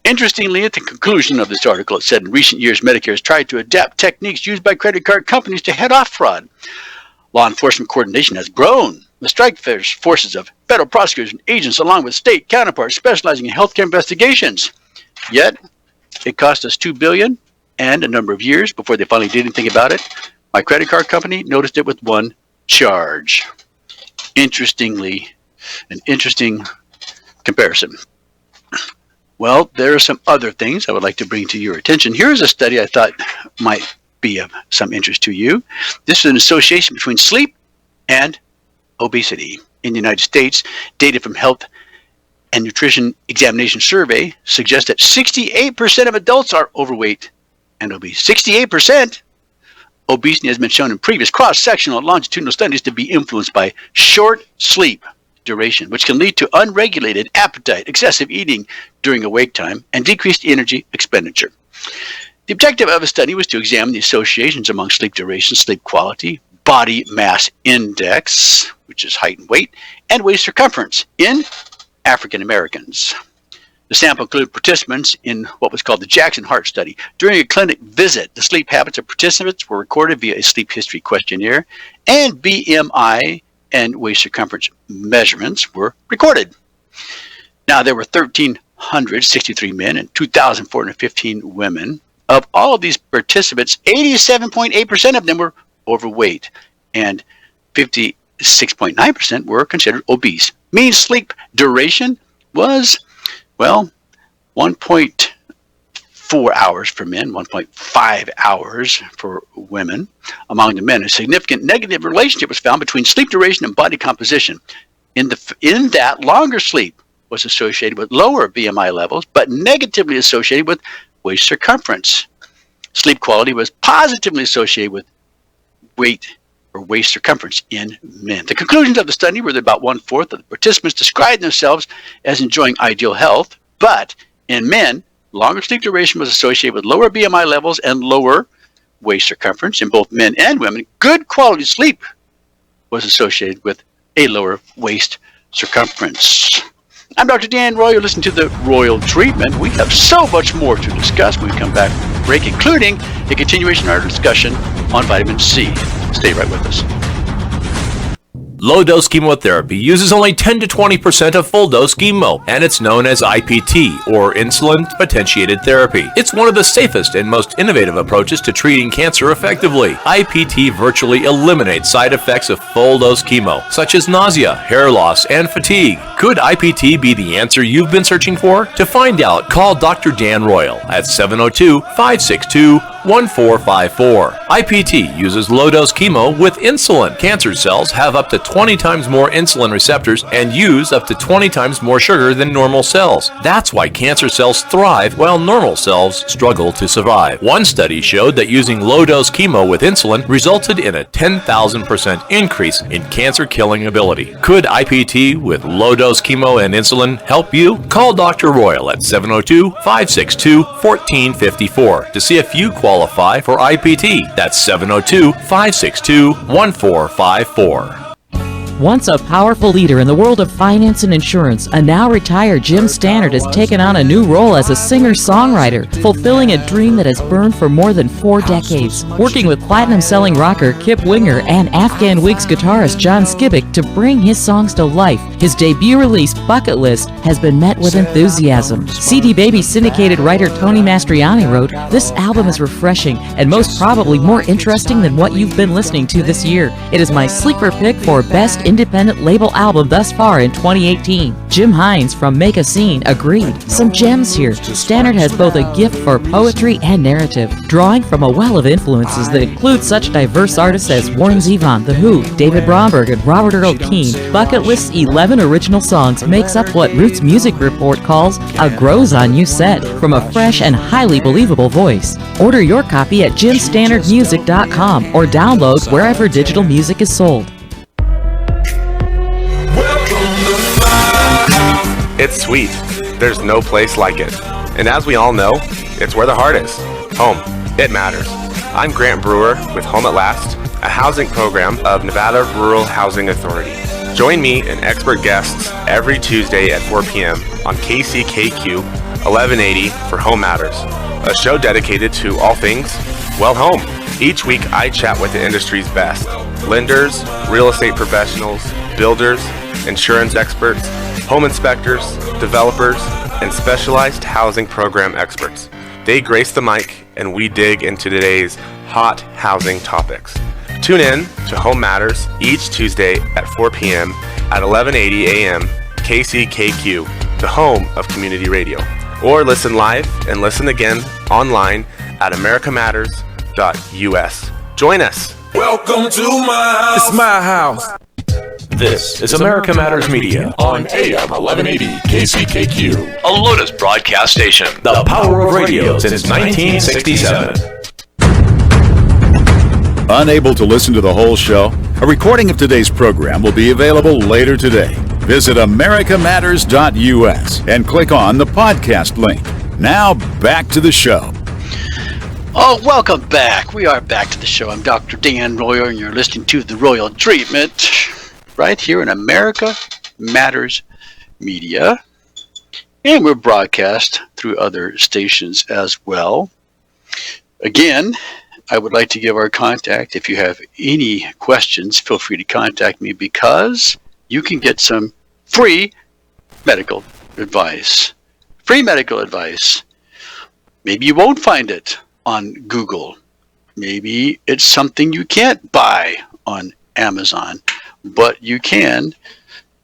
Interestingly, at the conclusion of this article, it said in recent years, Medicare has tried to adapt techniques used by credit card companies to head off fraud. Law enforcement coordination has grown. The strike forces of federal prosecutors and agents, along with state counterparts specializing in healthcare investigations. Yet, it cost us $2 billion and a number of years before they finally did anything about it. My credit card company noticed it with one charge. Interestingly, an interesting comparison. Well, there are some other things I would like to bring to your attention. Here's a study I thought might be of some interest to you. This is an association between sleep and obesity. In the United States, data from Health and Nutrition Examination Survey suggests that 68% of adults are overweight and obese. 68%! Obesity has been shown in previous cross-sectional and longitudinal studies to be influenced by short sleep duration, which can lead to unregulated appetite, excessive eating during awake time, and decreased energy expenditure. The objective of the study was to examine the associations among sleep duration, sleep quality, body mass index, which is height and weight, and waist circumference in African Americans. The sample included participants in what was called the Jackson Heart Study. During a clinic visit, the sleep habits of participants were recorded via a sleep history questionnaire, and BMI and waist circumference measurements were recorded. Now, there were 1,363 men and 2,415 women. Of all of these participants, 87.8% of them were overweight, and 56.9% were considered obese. Mean sleep duration was, well, 1.4 hours for men, 1.5 hours for women. Among the men, a significant negative relationship was found between sleep duration and body composition. In that, longer sleep was associated with lower BMI levels, but negatively associated with waist circumference. Sleep quality was positively associated with weight or waist circumference in men. The conclusions of the study were that about 1/4 of the participants described themselves as enjoying ideal health, but in men, longer sleep duration was associated with lower BMI levels and lower waist circumference. In both men and women, good quality sleep was associated with a lower waist circumference. I'm Dr. Dan Royal. You're listening to the Royal Treatment. We have so much more to discuss when we come back from the break, including a continuation of our discussion on vitamin C. Stay right with us. Low-dose chemotherapy uses only 10 to 20% of full-dose chemo, and it's known as IPT, or insulin-potentiated therapy. It's one of the safest and most innovative approaches to treating cancer effectively. IPT virtually eliminates side effects of full-dose chemo, such as nausea, hair loss, and fatigue. Could IPT be the answer you've been searching for? To find out, call Dr. Dan Royal at 702-562-1454. IPT uses low-dose chemo with insulin. Cancer cells have up to 20 times more insulin receptors and use up to 20 times more sugar than normal cells. That's why cancer cells thrive while normal cells struggle to survive. One study showed that using low-dose chemo with insulin resulted in a 10,000% increase in cancer-killing ability. Could IPT with low-dose chemo and insulin help you? Call Dr. Royal at 702-562-1454 to see if you qualify for IPT. That's 702-562-1454. Once a powerful leader in the world of finance and insurance, a now retired Jim Stannard has taken on a new role as a singer-songwriter, fulfilling a dream that has burned for more than 4 decades. Working with platinum-selling rocker Kip Winger and Afghan Wigs guitarist John Skibick to bring his songs to life, his debut release, Bucket List, has been met with enthusiasm. CD Baby syndicated writer Tony Mastriani wrote, "This album is refreshing and most probably more interesting than what you've been listening to this year. It is my sleeper pick for Best Independent Label Album thus far in 2018. Jim Hines from Make a Scene agreed. Some gems here. Stannard has both a gift for poetry and narrative, drawing from a well of influences that include such diverse artists as Warren Zevon, The Who, David Bromberg, and Robert Earl Keen. Bucket List's 11 11 original songs makes up what Roots Music Report calls a grows on you set from a fresh and highly believable voice. Order your copy at jimstandardmusic.com or download wherever digital music is sold. It's sweet. There's no place like it. And as we all know, it's where the heart is. Home. It matters. I'm Grant Brewer with Home at Last, a housing program of Nevada Rural Housing Authority. Join me and expert guests every Tuesday at 4 p.m. on KCKQ 1180 for Home Matters, a show dedicated to all things, well, home. Each week I chat with the industry's best, lenders, real estate professionals, builders, insurance experts, home inspectors, developers, and specialized housing program experts. They grace the mic and we dig into today's hot housing topics. Tune in to Home Matters each Tuesday at 4 p.m. at 1180 a.m. KCKQ, the home of community radio. Or listen live and listen again online at americamatters.us. Join us. Welcome to my house. It's my house. This is America Matters Media On AM 1180 KCKQ. a Lotus broadcast station. The power of radio since 1967. Unable to listen to the whole show? A recording of today's program will be available later today. Visit americamatters.us and click on the podcast link. Now back to the show. Oh, welcome back. We are back to the show. I'm Dr. Dan Royer, and you're listening to The Royal Treatment right here in America Matters Media. And we're broadcast through other stations as well. Again, I would like to give our contact. If you have any questions, feel free to contact me because you can get some free medical advice. Free medical advice. Maybe you won't find it on Google. Maybe it's something you can't buy on Amazon, but you can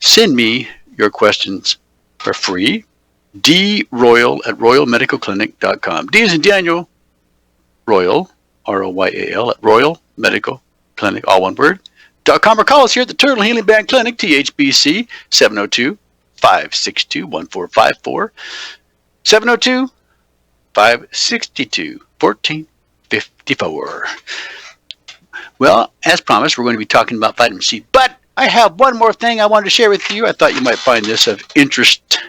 send me your questions for free. droyal@royalmedicalclinic.com. D as in Daniel, Royal, ROYAL, at Royal Medical Clinic, all one word, .com, or call us here at the Turtle Healing Band Clinic, THBC, 702-562-1454, 702-562-1454. Well, as promised, we're going to be talking about vitamin C, but I have one more thing I wanted to share with you. I thought you might find this of interest.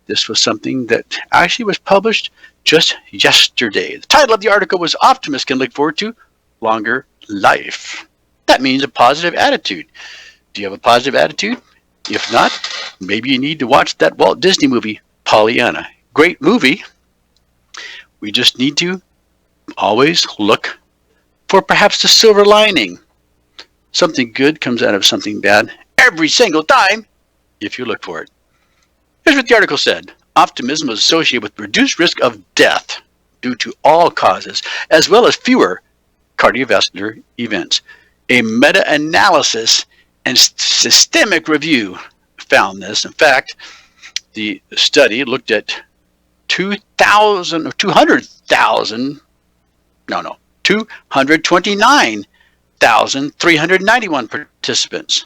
This was something that actually was published just yesterday. The title of the article was Optimists Can Look Forward to Longer Life. That means a positive attitude. Do you have a positive attitude? If not, maybe you need to watch that Walt Disney movie, Pollyanna. Great movie. We just need to always look for perhaps the silver lining. Something good comes out of something bad every single time if you look for it. Here's what the article said. Optimism is associated with reduced risk of death due to all causes, as well as fewer cardiovascular events. A meta-analysis and systemic review found this. In fact, the study looked at 229,391 participants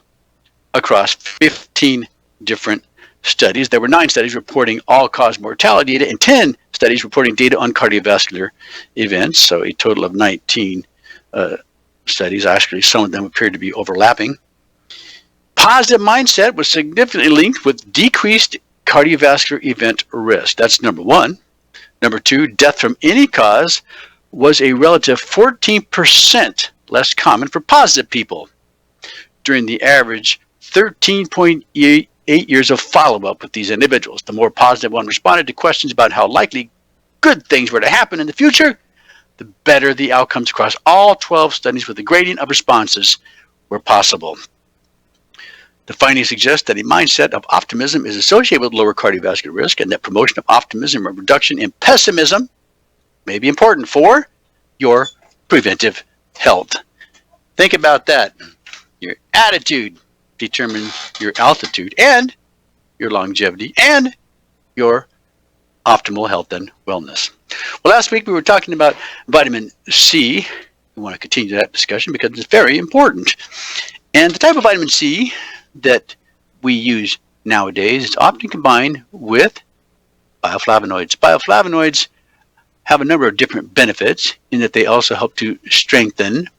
across 15 different studies. There were 9 studies reporting all-cause mortality data and 10 studies reporting data on cardiovascular events, so a total of 19 studies. Actually, some of them appeared to be overlapping. Positive mindset was significantly linked with decreased cardiovascular event risk. That's number 1. Number 2, death from any cause was a relative 14% less common for positive people during the average 13.8 years of follow-up with these individuals. The more positive one responded to questions about how likely good things were to happen in the future, the better the outcomes across all 12 studies with a gradient of responses were possible. The findings suggest that a mindset of optimism is associated with lower cardiovascular risk, and that promotion of optimism and reduction in pessimism may be important for your preventive health. Think about that. Your attitude determines your altitude and your longevity and your optimal health and wellness. Well, last week we were talking about vitamin C. We want to continue that discussion because it's very important. And the type of vitamin C that we use nowadays is often combined with bioflavonoids. Bioflavonoids have a number of different benefits in that they also help to strengthen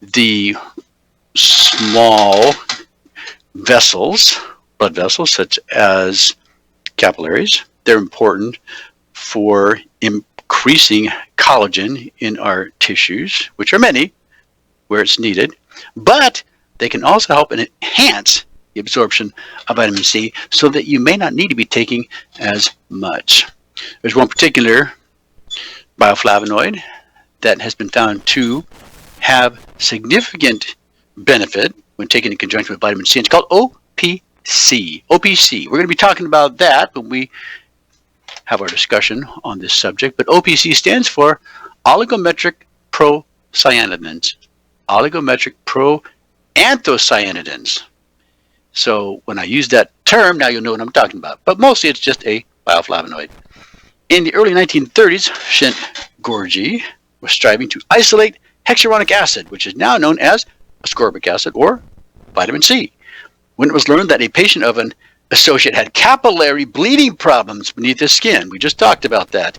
the small vessels, blood vessels, such as capillaries. They're important for increasing collagen in our tissues, which are many, where it's needed, but they can also help and enhance the absorption of vitamin C so that you may not need to be taking as much. There's one particular bioflavonoid that has been found to have significant benefit when taken in conjunction with vitamin C. It's called OPC. OPC. We're going to be talking about that when we have our discussion on this subject. But OPC stands for oligometric procyanidins. Oligometric proanthocyanidins. So when I use that term, now you'll know what I'm talking about. But mostly it's just a bioflavonoid. In the early 1930s, Shint Gorgie was striving to isolate hexuronic acid, which is now known as ascorbic acid or vitamin C. When it was learned that a patient of an associate had capillary bleeding problems beneath his skin, we just talked about that.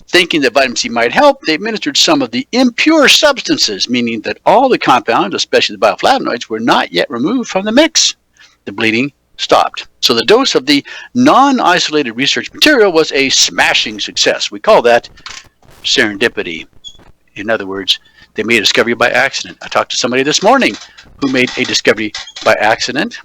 Thinking that vitamin C might help, they administered some of the impure substances, meaning that all the compounds, especially the bioflavonoids, were not yet removed from the mix. The bleeding stopped. So the dose of the non-isolated research material was a smashing success. We call that serendipity. In other words, they made a discovery by accident. I talked to somebody this morning who made a discovery by accident.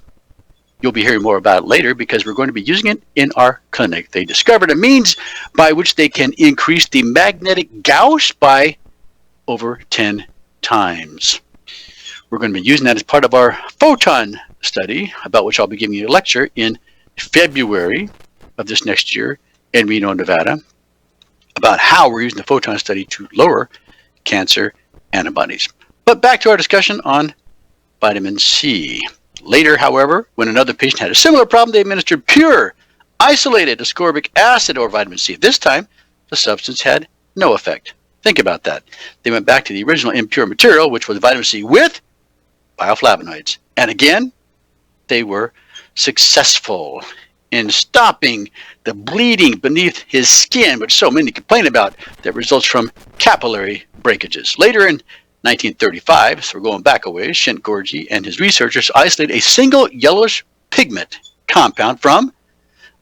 You'll be hearing more about it later because we're going to be using it in our clinic. They discovered a means by which they can increase the magnetic gauge by over 10 times. We're going to be using that as part of our photon study, about which I'll be giving you a lecture in February of this next year in Reno, Nevada, about how we're using the photon study to lower cancer antibodies. But back to our discussion on vitamin C. Later, however, when another patient had a similar problem, they administered pure, isolated ascorbic acid or vitamin C. This time, the substance had no effect. Think about that. They went back to the original impure material, which was vitamin C with bioflavonoids. And again, they were successful in stopping the bleeding beneath his skin, which so many complain about, that results from capillary breakages. Later in 1935, so we're going back a ways, Shint Gorgie and his researchers isolated a single yellowish pigment compound from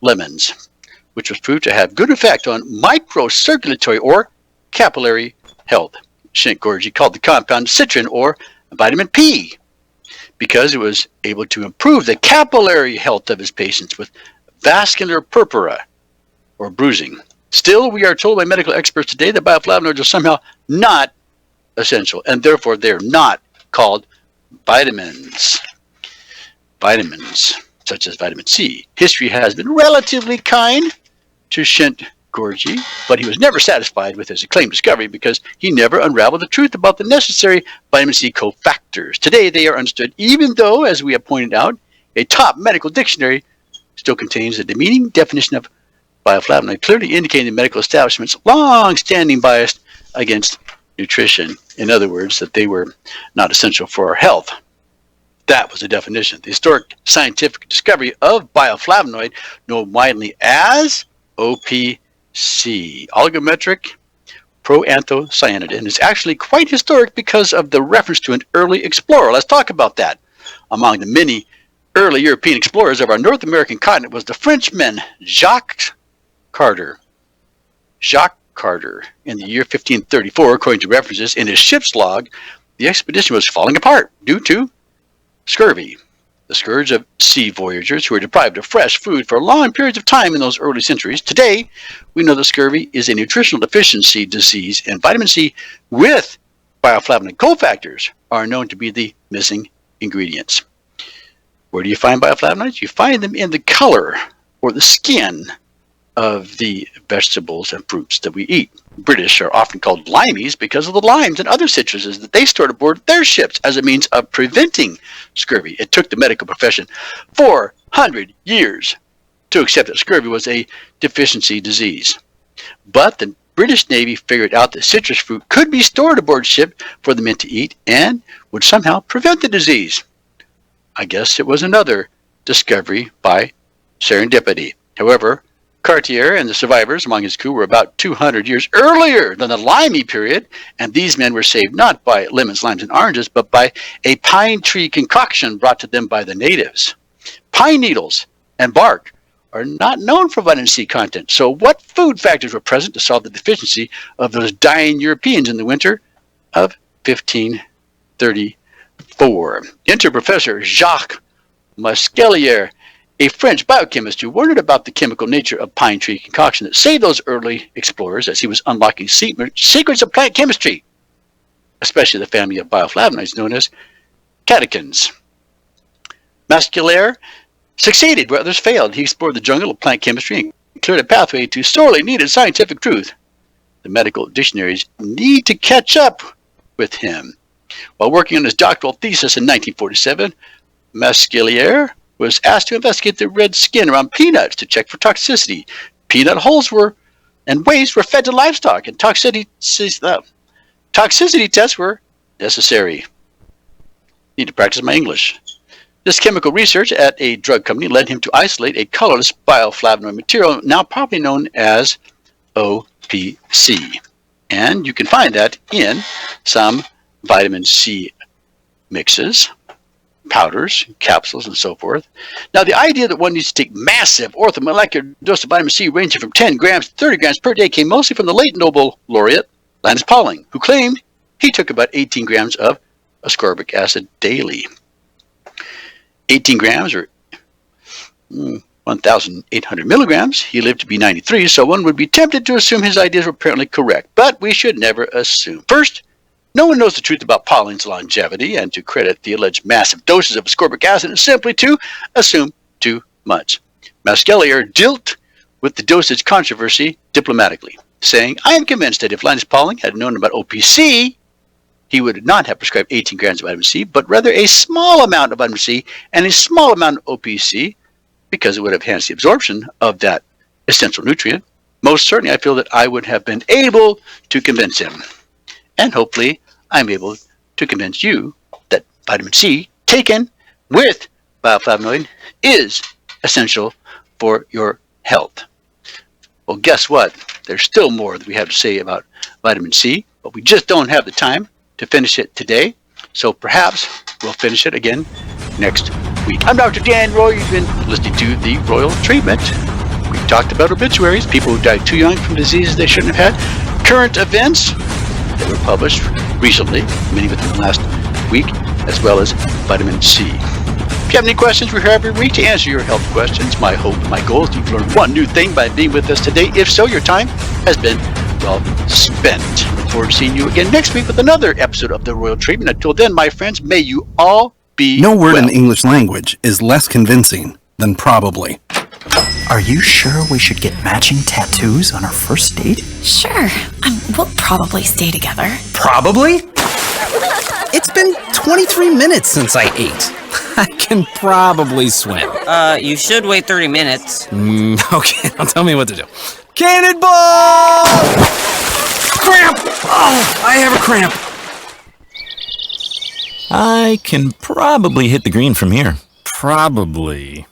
lemons, which was proved to have good effect on microcirculatory or capillary health. Shint Gorgie called the compound citrin or vitamin P because it was able to improve the capillary health of his patients with vascular purpura or bruising. Still, we are told by medical experts today that bioflavonoids are somehow not essential, and therefore they're not called vitamins. Vitamins, such as vitamin C. History has been relatively kind to Shint Gorgie, but he was never satisfied with his acclaimed discovery because he never unraveled the truth about the necessary vitamin C cofactors. Today they are understood, even though, as we have pointed out, a top medical dictionary still contains a demeaning definition of bioflavonoid, clearly indicating the medical establishment's long-standing bias against nutrition. In other words, that they were not essential for our health. That was the definition. The historic scientific discovery of bioflavonoid, known widely as OPC, oligometric proanthocyanidin, is actually quite historic because of the reference to an early explorer. Let's talk about that. Among the many early European explorers of our North American continent was the Frenchman Jacques Cartier. Jacques Cartier, in the year 1534, according to references in his ship's log, the expedition was falling apart due to scurvy, the scourge of sea voyagers who were deprived of fresh food for long periods of time in those early centuries. Today, we know that scurvy is a nutritional deficiency disease, and vitamin C with bioflavonoid cofactors are known to be the missing ingredients. Where do you find bioflavonoids? You find them in the color or the skin of the vegetables and fruits that we eat. British are often called limeys because of the limes and other citruses that they stored aboard their ships as a means of preventing scurvy. It took the medical profession 400 years to accept that scurvy was a deficiency disease. But the British Navy figured out that citrus fruit could be stored aboard ship for the men to eat and would somehow prevent the disease. I guess it was another discovery by serendipity. However, Cartier and the survivors among his crew were about 200 years earlier than the limey period, and these men were saved not by lemons, limes, and oranges, but by a pine tree concoction brought to them by the natives. Pine needles and bark are not known for vitamin C content, so what food factors were present to solve the deficiency of those dying Europeans in the winter of 1534? Enter Professor Jacques Masquelier, a French biochemist who wondered about the chemical nature of pine tree concoction that saved those early explorers as he was unlocking secrets of plant chemistry, especially the family of bioflavonoids known as catechins. Masquelier succeeded where others failed. He explored the jungle of plant chemistry and cleared a pathway to sorely needed scientific truth. The medical dictionaries need to catch up with him. While working on his doctoral thesis in 1947, Masquelier was asked to investigate the red skin around peanuts to check for toxicity. Peanut hulls and waste were fed to livestock, and toxicity tests were necessary. Need to practice my English. This chemical research at a drug company led him to isolate a colorless bioflavonoid material now probably known as OPC. And you can find that in some vitamin C mixes, powders, capsules, and so forth. Now, the idea that one needs to take massive orthomolecular dose of vitamin C ranging from 10 grams to 30 grams per day came mostly from the late Nobel laureate Linus Pauling, who claimed he took about 18 grams of ascorbic acid daily. 18 grams or 1,800 milligrams. He lived to be 93, so one would be tempted to assume his ideas were apparently correct, but we should never assume. First, no one knows the truth about Pauling's longevity, and to credit the alleged massive doses of ascorbic acid is simply to assume too much. Masquelier dealt with the dosage controversy diplomatically, saying, "I am convinced that if Linus Pauling had known about OPC, he would not have prescribed 18 grams of vitamin C, but rather a small amount of vitamin C and a small amount of OPC, because it would have enhanced the absorption of that essential nutrient. Most certainly, I feel that I would have been able to convince him. And hopefully, I'm able to convince you that vitamin C taken with bioflavonoid is essential for your health." Well, guess what? There's still more that we have to say about vitamin C, but we just don't have the time to finish it today. So perhaps we'll finish it again next week. I'm Dr. Dan Roy. You've been listening to The Royal Treatment. We talked about obituaries, people who died too young from diseases they shouldn't have had, current events that were published recently, many within the last week, as well as vitamin C. If you have any questions, we're here every week to answer your health questions. My hope and my goal is you've learned one new thing by being with us today. If so, your time has been well spent. Look forward to seeing you again next week with another episode of The Royal Treatment. Until then, my friends, may you all be No word well. in the English language is less convincing than probably. Are you sure we should get matching tattoos on our first date? Sure. We'll probably stay together. Probably? It's been 23 minutes since I ate. I can probably swim. You should wait 30 minutes. Okay, now tell me what to do. Cannonball! Cramp! Oh, I have a cramp. I can probably hit the green from here. Probably.